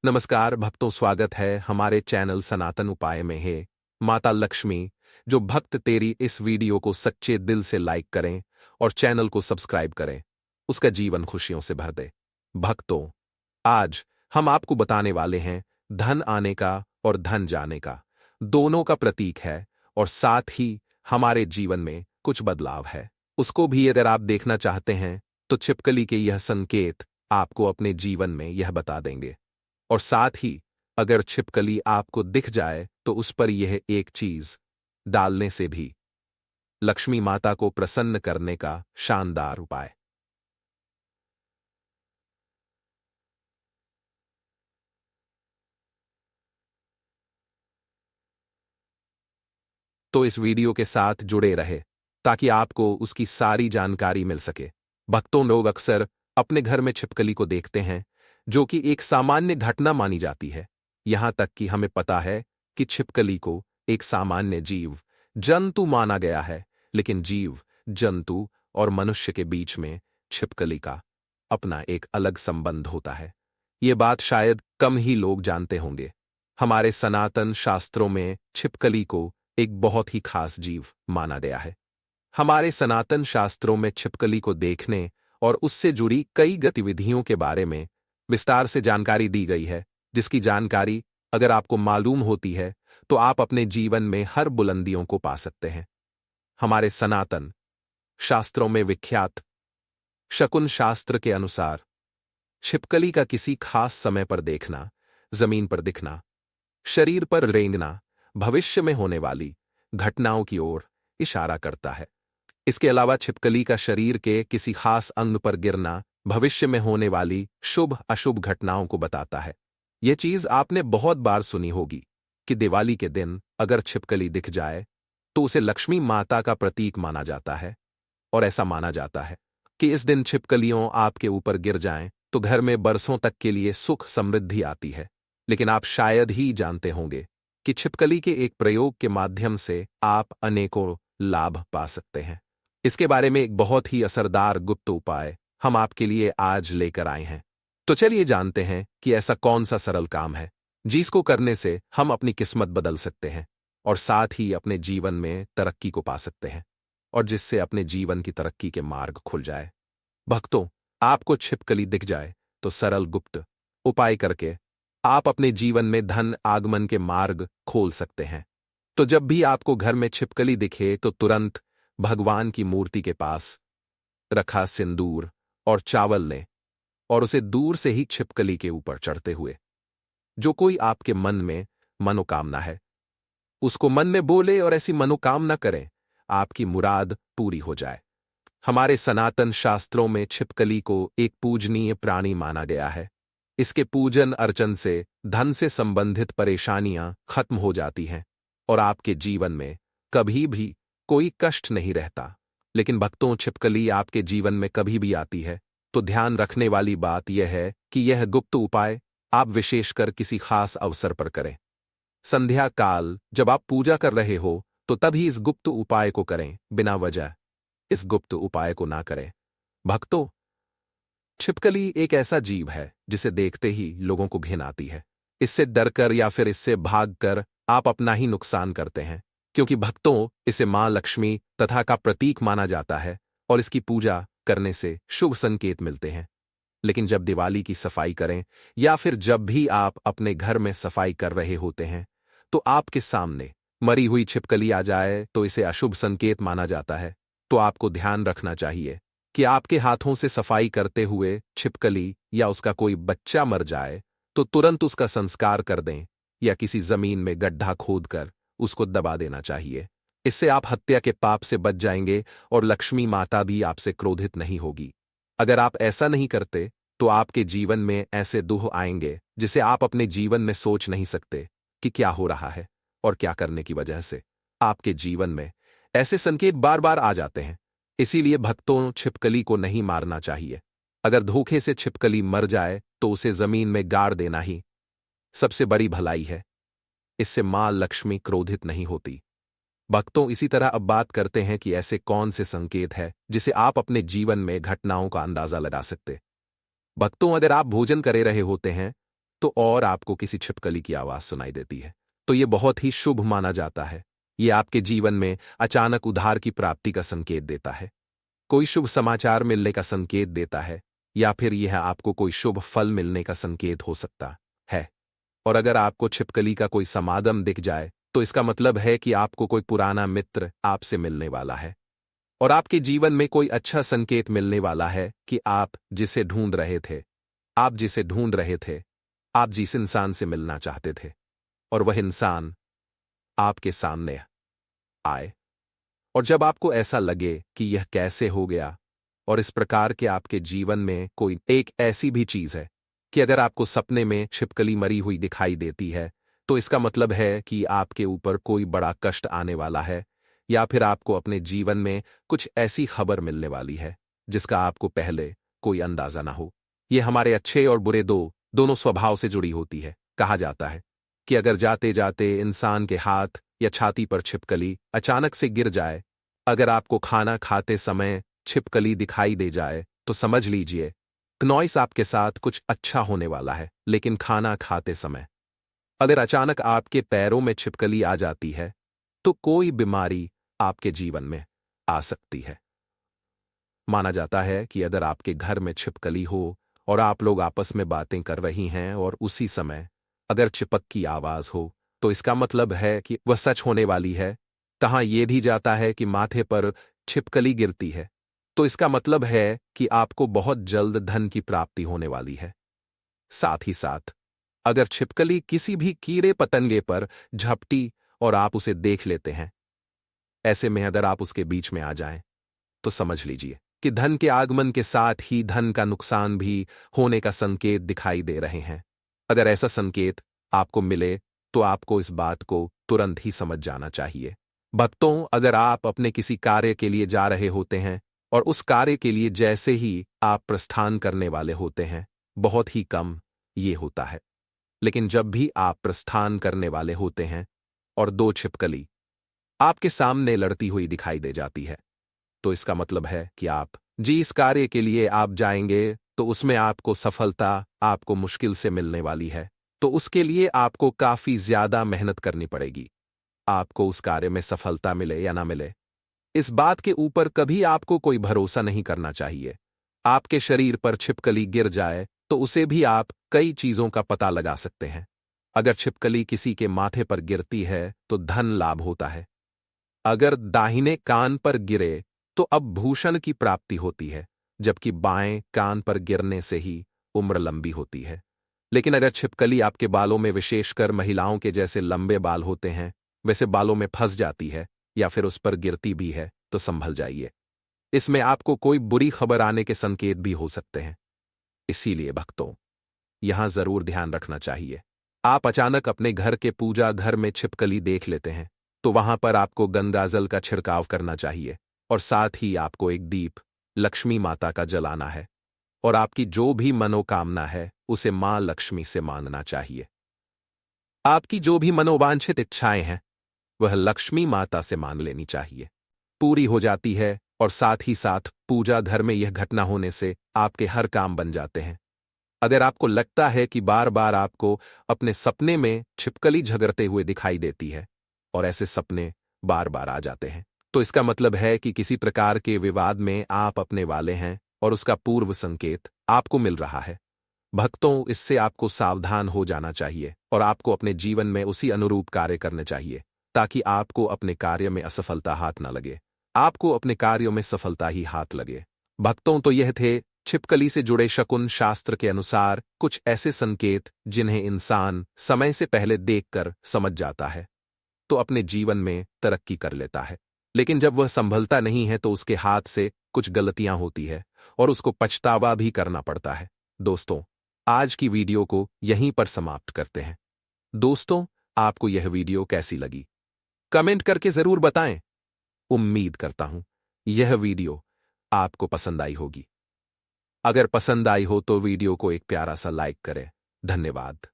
नमस्कार भक्तों, स्वागत है हमारे चैनल सनातन उपाय में। है माता लक्ष्मी जो भक्त तेरी इस वीडियो को सच्चे दिल से लाइक करें और चैनल को सब्सक्राइब करें, उसका जीवन खुशियों से भर दे। भक्तों, आज हम आपको बताने वाले हैं धन आने का और धन जाने का दोनों का प्रतीक है, और साथ ही हमारे जीवन में कुछ बदलाव है उसको भी अगर आप देखना चाहते हैं तो छिपकली के यह संकेत आपको अपने जीवन में यह बता देंगे। और साथ ही अगर छिपकली आपको दिख जाए तो उस पर यह एक चीज डालने से भी लक्ष्मी माता को प्रसन्न करने का शानदार उपाय। तो इस वीडियो के साथ जुड़े रहे ताकि आपको उसकी सारी जानकारी मिल सके। भक्तों, लोग अक्सर अपने घर में छिपकली को देखते हैं, जो कि एक सामान्य घटना मानी जाती है। यहां तक कि हमें पता है कि छिपकली को एक सामान्य जीव जंतु माना गया है, लेकिन जीव जंतु और मनुष्य के बीच में छिपकली का अपना एक अलग संबंध होता है। ये बात शायद कम ही लोग जानते होंगे। हमारे सनातन शास्त्रों में छिपकली को एक बहुत ही खास जीव माना गया है। हमारे सनातन शास्त्रों में छिपकली को देखने और उससे जुड़ी कई गतिविधियों के बारे में विस्तार से जानकारी दी गई है, जिसकी जानकारी अगर आपको मालूम होती है तो आप अपने जीवन में हर बुलंदियों को पा सकते हैं। हमारे सनातन शास्त्रों में विख्यात शकुन शास्त्र के अनुसार छिपकली का किसी खास समय पर देखना, जमीन पर दिखना, शरीर पर रेंगना भविष्य में होने वाली घटनाओं की ओर इशारा करता है। इसके अलावा छिपकली का शरीर के किसी खास अंग पर गिरना भविष्य में होने वाली शुभ अशुभ घटनाओं को बताता है। यह चीज आपने बहुत बार सुनी होगी कि दिवाली के दिन अगर छिपकली दिख जाए तो उसे लक्ष्मी माता का प्रतीक माना जाता है, और ऐसा माना जाता है कि इस दिन छिपकलियों आपके ऊपर गिर जाएं तो घर में बरसों तक के लिए सुख समृद्धि आती है। लेकिन आप शायद ही जानते होंगे कि छिपकली के एक प्रयोग के माध्यम से आप अनेकों लाभ पा सकते हैं। इसके बारे में एक बहुत ही असरदार गुप्त उपाय हम आपके लिए आज लेकर आए हैं। तो चलिए जानते हैं कि ऐसा कौन सा सरल काम है जिसको करने से हम अपनी किस्मत बदल सकते हैं और साथ ही अपने जीवन में तरक्की को पा सकते हैं, और जिससे अपने जीवन की तरक्की के मार्ग खुल जाए। भक्तों, आपको छिपकली दिख जाए तो सरल गुप्त उपाय करके आप अपने जीवन में धन आगमन के मार्ग खोल सकते हैं। तो जब भी आपको घर में छिपकली दिखे तो तुरंत भगवान की मूर्ति के पास रखा सिंदूर और चावल लें और उसे दूर से ही छिपकली के ऊपर चढ़ते हुए जो कोई आपके मन में मनोकामना है उसको मन में बोले और ऐसी मनोकामना करें आपकी मुराद पूरी हो जाए। हमारे सनातन शास्त्रों में छिपकली को एक पूजनीय प्राणी माना गया है। इसके पूजन अर्चन से धन से संबंधित परेशानियां खत्म हो जाती हैं और आपके जीवन में कभी भी कोई कष्ट नहीं रहता। लेकिन भक्तों, छिपकली आपके जीवन में कभी भी आती है तो ध्यान रखने वाली बात यह है कि यह गुप्त उपाय आप विशेषकर किसी खास अवसर पर करें। संध्या काल जब आप पूजा कर रहे हो तो तभी इस गुप्त उपाय को करें, बिना वजह इस गुप्त उपाय को ना करें। भक्तों, छिपकली एक ऐसा जीव है जिसे देखते ही लोगों को घिन आती है। इससे डरकर या फिर इससे भागकर आप अपना ही नुकसान करते हैं, क्योंकि भक्तों, इसे मां लक्ष्मी तथा का प्रतीक माना जाता है और इसकी पूजा करने से शुभ संकेत मिलते हैं। लेकिन जब दिवाली की सफाई करें या फिर जब भी आप अपने घर में सफाई कर रहे होते हैं तो आपके सामने मरी हुई छिपकली आ जाए तो इसे अशुभ संकेत माना जाता है। तो आपको ध्यान रखना चाहिए कि आपके हाथों से सफाई करते हुए छिपकली या उसका कोई बच्चा मर जाए तो तुरंत उसका संस्कार कर दें या किसी जमीन में गड्ढा खोदकर उसको दबा देना चाहिए। इससे आप हत्या के पाप से बच जाएंगे और लक्ष्मी माता भी आपसे क्रोधित नहीं होगी। अगर आप ऐसा नहीं करते तो आपके जीवन में ऐसे दुख आएंगे जिसे आप अपने जीवन में सोच नहीं सकते कि क्या हो रहा है और क्या करने की वजह से आपके जीवन में ऐसे संकेत बार बार आ जाते हैं। इसीलिए भक्तों, छिपकली को नहीं मारना चाहिए। अगर धोखे से छिपकली मर जाए तो उसे जमीन में गाड़ देना ही सबसे बड़ी भलाई है। इससे मां लक्ष्मी क्रोधित नहीं होती। भक्तों, इसी तरह अब बात करते हैं कि ऐसे कौन से संकेत है जिसे आप अपने जीवन में घटनाओं का अंदाजा लगा सकते। भक्तों, अगर आप भोजन करे रहे होते हैं तो और आपको किसी छिपकली की आवाज सुनाई देती है, तो ये बहुत ही शुभ माना जाता है। ये आपके जीवन में अचानक उधार की प्राप्ति का संकेत देता है, कोई शुभ समाचार मिलने का संकेत देता है, या फिर यह आपको कोई शुभ फल मिलने का संकेत हो सकता है। और अगर आपको छिपकली का कोई समागम दिख जाए, तो इसका मतलब है कि आपको कोई पुराना मित्र आपसे मिलने वाला है और आपके जीवन में कोई अच्छा संकेत मिलने वाला है कि आप जिसे ढूंढ रहे थे, आप जिसे ढूंढ रहे थे, आप जिस इंसान से मिलना चाहते थे, और वह इंसान आपके सामने आए। और जब आपको ऐसा लगे कि यह कैसे हो गया, और इस प्रकार के आपके जीवन में कोई एक ऐसी भी चीज है कि अगर आपको सपने में छिपकली मरी हुई दिखाई देती है, तो इसका मतलब है कि आपके ऊपर कोई बड़ा कष्ट आने वाला है, या फिर आपको अपने जीवन में कुछ ऐसी खबर मिलने वाली है जिसका आपको पहले कोई अंदाजा ना हो। यह हमारे अच्छे और बुरे दोनों स्वभाव से जुड़ी होती है। कहा जाता है कि अगर जाते जाते इंसान के हाथ या छाती पर छिपकली अचानक से गिर जाए, अगर आपको खाना खाते समय छिपकली दिखाई दे जाए, तो समझ लीजिए क्नॉइस आपके साथ कुछ अच्छा होने वाला है। लेकिन खाना खाते समय अगर अचानक आपके पैरों में छिपकली आ जाती है, तो कोई बीमारी आपके जीवन में आ सकती है। माना जाता है कि अगर आपके घर में छिपकली हो और आप लोग आपस में बातें कर रही हैं और उसी समय अगर चिपक की आवाज हो, तो इसका मतलब है कि वह सच होने वाली है। कहाँ यह भी जाता है कि माथे पर छिपकली गिरती है, तो इसका मतलब है कि आपको बहुत जल्द धन की प्राप्ति होने वाली है। साथ ही साथ अगर छिपकली किसी भी कीड़े पतंगे पर झपटी और आप उसे देख लेते हैं, ऐसे में अगर आप उसके बीच में आ जाएं, तो समझ लीजिए कि धन के आगमन के साथ ही धन का नुकसान भी होने का संकेत दिखाई दे रहे हैं। अगर ऐसा संकेत आपको मिले, तो आपको इस बात को तुरंत ही समझ जाना चाहिए। भक्तों, अगर आप अपने किसी कार्य के लिए जा रहे होते हैं और उस कार्य के लिए जैसे ही आप प्रस्थान करने वाले होते हैं, बहुत ही कम ये होता है, लेकिन जब भी आप प्रस्थान करने वाले होते हैं और दो छिपकली आपके सामने लड़ती हुई दिखाई दे जाती है, तो इसका मतलब है कि आप जिस कार्य के लिए आप जाएंगे, तो उसमें आपको सफलता आपको मुश्किल से मिलने वाली है। तो उसके लिए आपको काफी ज्यादा मेहनत करनी पड़ेगी। आपको उस कार्य में सफलता मिले या ना मिले, इस बात के ऊपर कभी आपको कोई भरोसा नहीं करना चाहिए। आपके शरीर पर छिपकली गिर जाए, तो उसे भी आप कई चीजों का पता लगा सकते हैं। अगर छिपकली किसी के माथे पर गिरती है, तो धन लाभ होता है। अगर दाहिने कान पर गिरे, तो अब भूषण की प्राप्ति होती है, जबकि बाएं कान पर गिरने से ही उम्र लंबी होती है। लेकिन अगर छिपकली आपके बालों में, विशेषकर महिलाओं के जैसे लंबे बाल होते हैं, वैसे बालों में फंस जाती है या फिर उस पर गिरती भी है, तो संभल जाइए। इसमें आपको कोई बुरी खबर आने के संकेत भी हो सकते हैं। इसीलिए भक्तों, यहां जरूर ध्यान रखना चाहिए। आप अचानक अपने घर के पूजा घर में छिपकली देख लेते हैं, तो वहां पर आपको गंगाजल का छिड़काव करना चाहिए और साथ ही आपको एक दीप लक्ष्मी माता का जलाना है और आपकी जो भी मनोकामना है उसे मां लक्ष्मी से मांगना चाहिए। आपकी जो भी मनोवांछित इच्छाएं हैं, वह लक्ष्मी माता से मान लेनी चाहिए, पूरी हो जाती है। और साथ ही साथ पूजा घर में यह घटना होने से आपके हर काम बन जाते हैं। अगर आपको लगता है कि बार बार आपको अपने सपने में छिपकली झगड़ते हुए दिखाई देती है और ऐसे सपने बार बार आ जाते हैं, तो इसका मतलब है कि किसी प्रकार के विवाद में आप अपने वाले हैं और उसका पूर्व संकेत आपको मिल रहा है। भक्तों, इससे आपको सावधान हो जाना चाहिए और आपको अपने जीवन में उसी अनुरूप कार्य करने चाहिए, ताकि आपको अपने कार्य में असफलता हाथ न लगे, आपको अपने कार्यों में सफलता ही हाथ लगे। भक्तों, तो यह थे छिपकली से जुड़े शकुन शास्त्र के अनुसार कुछ ऐसे संकेत जिन्हें इंसान समय से पहले देखकर समझ जाता है, तो अपने जीवन में तरक्की कर लेता है। लेकिन जब वह संभलता नहीं है, तो उसके हाथ से कुछ गलतियां होती है और उसको पछतावा भी करना पड़ता है। दोस्तों, आज की वीडियो को यहीं पर समाप्त करते हैं। दोस्तों, आपको यह वीडियो कैसी लगी, कमेंट करके जरूर बताएं। उम्मीद करता हूं यह वीडियो आपको पसंद आई होगी। अगर पसंद आई हो तो वीडियो को एक प्यारा सा लाइक करें। धन्यवाद।